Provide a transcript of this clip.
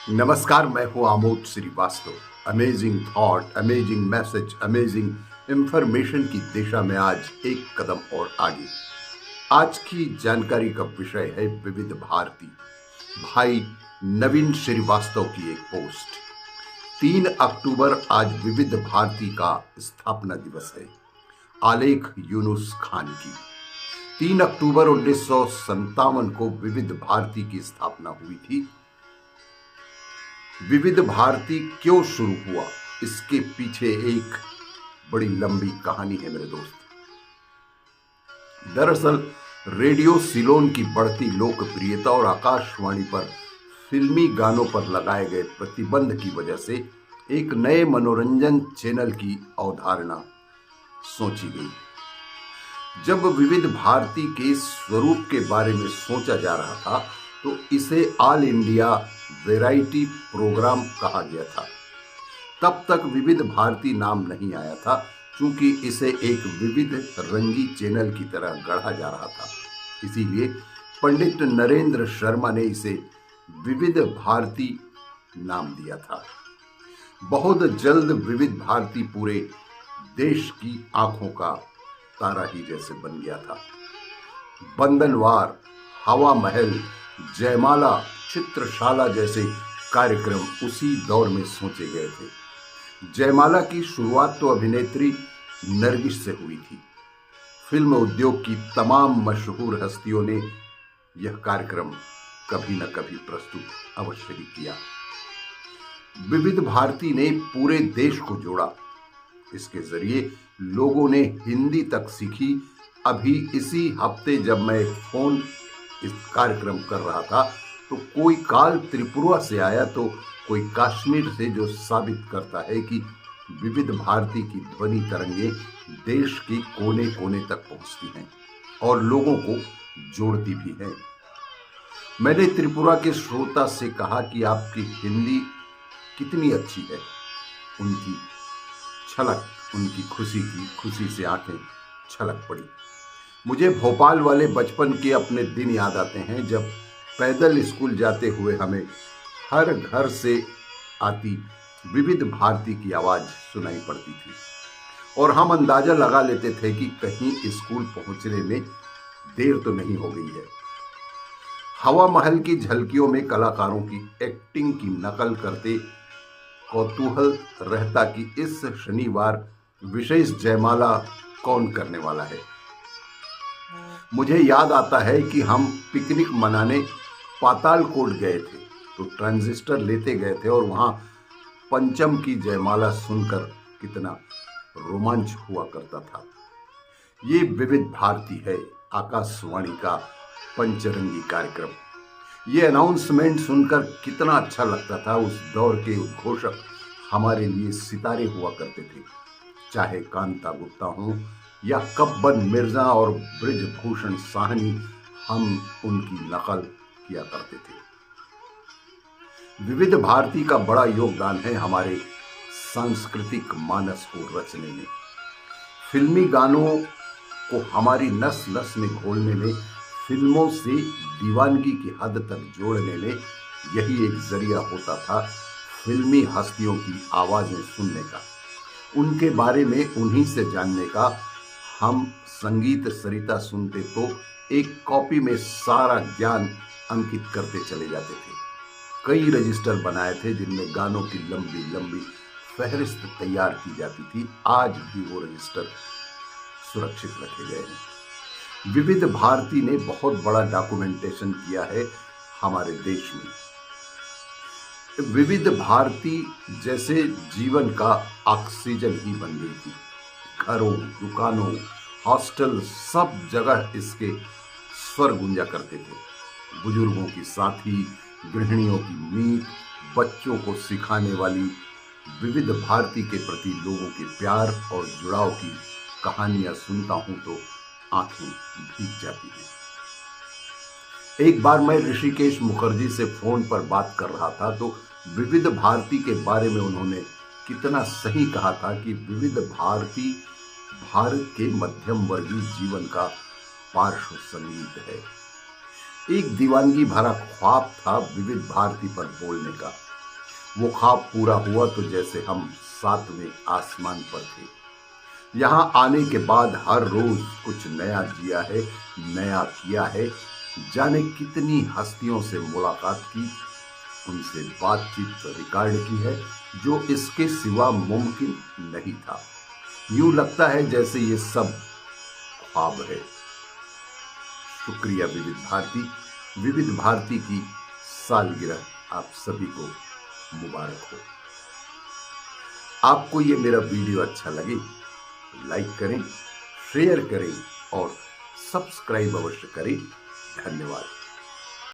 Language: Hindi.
नमस्कार, मैं हूं Amod Srivastava. Amazing thought, amazing message, amazing information की दिशा में आज एक कदम और आगे। आज की जानकारी का विषय है विविध भारती। भाई नवीन श्रीवास्तव की एक पोस्ट। 3 अक्टूबर आज विविध भारती का स्थापना दिवस है। आलेख यूनुस खान की। 3 अक्टूबर 1957 को विविध भारती की स्थापना हुई थी। विविध भारती क्यों शुरू हुआ, इसके पीछे एक बड़ी लंबी कहानी है मेरे दोस्त। दरअसल रेडियो सिलोन की बढ़ती लोकप्रियता और आकाशवाणी पर फिल्मी गानों पर लगाए गए प्रतिबंध की वजह से एक नए मनोरंजन चैनल की अवधारणा सोची गई। जब विविध भारती के स्वरूप के बारे में सोचा जा रहा था तो इसे ऑल इंडिया वैरायटी प्रोग्राम कहा गया था। तब तक विविध भारती नाम नहीं आया था, क्योंकि इसे एक विविध रंगी चैनल की तरह गढ़ा जा रहा था। इसीलिए पंडित नरेंद्र शर्मा ने इसे विविध भारती नाम दिया था। बहुत जल्द विविध भारती पूरे देश की आंखों का तारा ही जैसे बन गया था। बंधनवार, हवा महल, जयमाला, चित्रशाला जैसे कार्यक्रम उसी दौर में सोचे गए थे। जयमाला की शुरुआत तो अभिनेत्री नरगिस से हुई थी। फिल्म उद्योग की तमाम मशहूर हस्तियों ने यह कार्यक्रम कभी न कभी प्रस्तुत अवश्य ही किया। विविध भारती ने पूरे देश को जोड़ा। इसके जरिए लोगों ने हिंदी तक सीखी। अभी इसी हफ्ते जब मैं फोन इस कार्यक्रम कर रहा था तो कोई कॉल त्रिपुरा से आया तो कोई कश्मीर से, जो साबित करता है कि विविध भारती की ध्वनि तरंगे देश के कोने कोने तक पहुंचती हैं और लोगों को जोड़ती भी हैं। मैंने त्रिपुरा के श्रोता से कहा कि आपकी हिंदी कितनी अच्छी है। उनकी छलक, उनकी खुशी से आंखें छलक पड़ी। मुझे भोपाल वाले बचपन के अपने दिन याद आते हैं, जब पैदल स्कूल जाते हुए हमें हर घर से आती विविध भारती की आवाज सुनाई पड़ती थी और हम अंदाजा लगा लेते थे कि कहीं स्कूल पहुंचने में देर तो नहीं हो गई है। हवा महल की झलकियों में कलाकारों की एक्टिंग की नकल करते कौतूहल रहता कि इस शनिवार विशेष जयमाला कौन करने वाला है। मुझे याद आता है कि हम पिकनिक मनाने पातालकोट गए थे तो ट्रांजिस्टर लेते गए थे और वहां पंचम की जयमाला सुनकर कितना रोमांच हुआ करता था। ये विविध भारती है, आकाशवाणी का पंचरंगी कार्यक्रम। ये अनाउंसमेंट सुनकर कितना अच्छा लगता था। उस दौर के उद्घोषक हमारे लिए सितारे हुआ करते थे, चाहे कांता गुप्ता हो या कब्बन मिर्जा और ब्रिजभूषण साहनी, हम उनकी नकल किया करते थे। विविध भारती का बड़ा योगदान है हमारे सांस्कृतिक मानस को रचने में। फिल्मी गानों को हमारी नस नस में घोलने में, फिल्मों से दीवानगी की हद तक जोड़ने में यही एक जरिया होता था फिल्मी हस्तियों की आवाजें सुनने का, उनके बारे में उन्हीं से जानने का। हम संगीत सरिता सुनते तो एक कॉपी में सारा ज्ञान अंकित करते चले जाते थे। कई रजिस्टर बनाए थे जिनमें गानों की लंबी लंबी फहरिस्त तैयार की जाती थी। आज भी वो रजिस्टर सुरक्षित रखे गए हैं। विविध भारती ने बहुत बड़ा डॉक्यूमेंटेशन किया है हमारे देश में। विविध भारती जैसे जीवन का ऑक्सीजन ही बन गई थी। घरों, दुकानों, हॉस्टल, सब जगह इसके स्वर गूंजा करते थे। बुजुर्गों की साथी, गृहिणियों की मीत, बच्चों को सिखाने वाली विविध भारती के प्रति लोगों के प्यार और जुड़ाव की कहानियां सुनता हूं तो आंखें भीग जाती हैं। एक बार मैं ऋषिकेश मुखर्जी से फोन पर बात कर रहा था तो विविध भारती के बारे में उन्होंने कितना सही कहा था कि विविध भारती भारत के मध्यम वर्गीय जीवन का पार्श्व संगीत है। एक दीवानगी भरा ख्वाब था विविध भारती पर बोलने का। वो ख्वाब पूरा हुआ तो जैसे हम 7वें आसमान पर थे। यहाँ आने के बाद हर रोज कुछ नया जिया है, नया किया है। जाने कितनी हस्तियों से मुलाकात की, उनसे बातचीत रिकॉर्ड की है, जो इसके सिवा मुमकिन नहीं था। यूं लगता है जैसे ये सब ख्वाब है। शुक्रिया विविध भारती की सालगिरह आप सभी को मुबारक हो। आपको ये मेरा वीडियो अच्छा लगे लाइक करें, शेयर करें और सब्सक्राइब अवश्य करें। धन्यवाद।